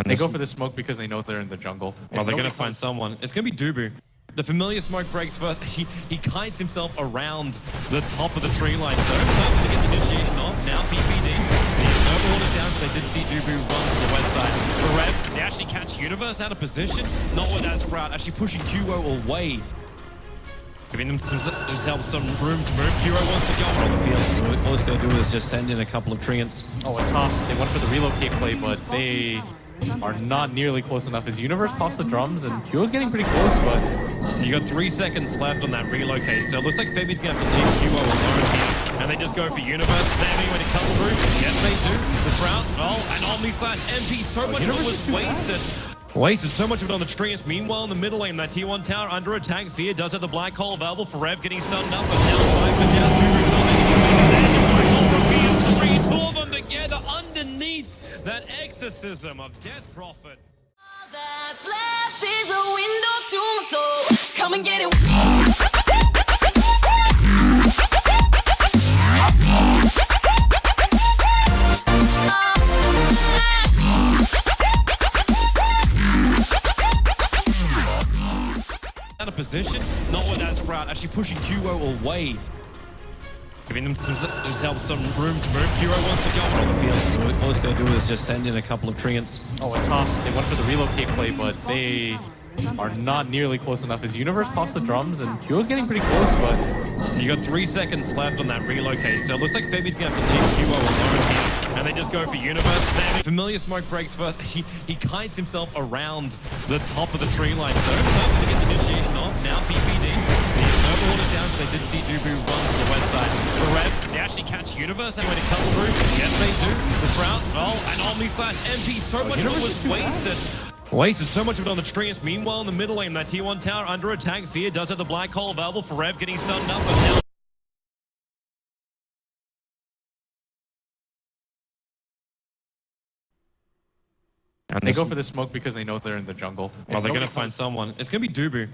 They go for the smoke because they know they're in the jungle. Well, they're going to find someone. It's going to be Dubu. The familiar smoke breaks first. He kites himself around the top of the tree line. So perfect to get the initiation off. Now PPD. The overhaul is down, so they did see Dubu run to the west side. For Rev, they actually catch UNiVeRsE out of position. Not with that Sprout, actually pushing QO away. Giving themselves some room to move. Hero wants to go on the field, so all he's going to do is just send in a couple of treants. Oh, and Top, they went for the relocate play, but they are not nearly close enough as UNiVeRsE pops the drums, and QO's getting pretty close, but you got 3 seconds left on that relocate, so it looks like Febby's going to have to leave QO alone here. And they just go for UNiVeRsE. They have anywhere to come through. Yes, they do. The Sprout, and Omni/MP. So much of it was wasted. Wasted so much of it on the trees. Meanwhile, in the middle lane, that T1 tower under attack. Fear does have the black hole available for Rev, getting stunned up. But now Cypher down. Two of them together underneath that exorcism of Death Prophet. All that's left is a window to my soul. Come and get it. Out of position, not with that Sprout, actually pushing QO away. Giving themselves some room to move. Hero wants to go on the field, so all he's going to do is just send in a couple of treants. oh, and Top, they went for the relocate play, but they are not nearly close enough as UNiVeRsE pops the drums, and QO's getting pretty close, but you got 3 seconds left on that relocate, so it looks like Febby's going to have to leave QO alone here. And they just go for UNiVeRsE. They have familiar smoke breaks first. He kites himself around the top of the tree line. So perfect to get the initiation off. Now PPD. The overhaul is down, so they did see Dubu run to the west side. For Rev, they actually catch UNiVeRsE. Anyway to come through. Yes, they do. The Sprout, and Omni/MP. So much of it was wasted. Wasted so much of it on the trees. Meanwhile, in the middle lane, that T1 tower under attack. Fear does have the black hole available for Rev, getting stunned up. But now they go for the smoke because they know they're in the jungle. well, they're going to find someone. It's going to be Dubu.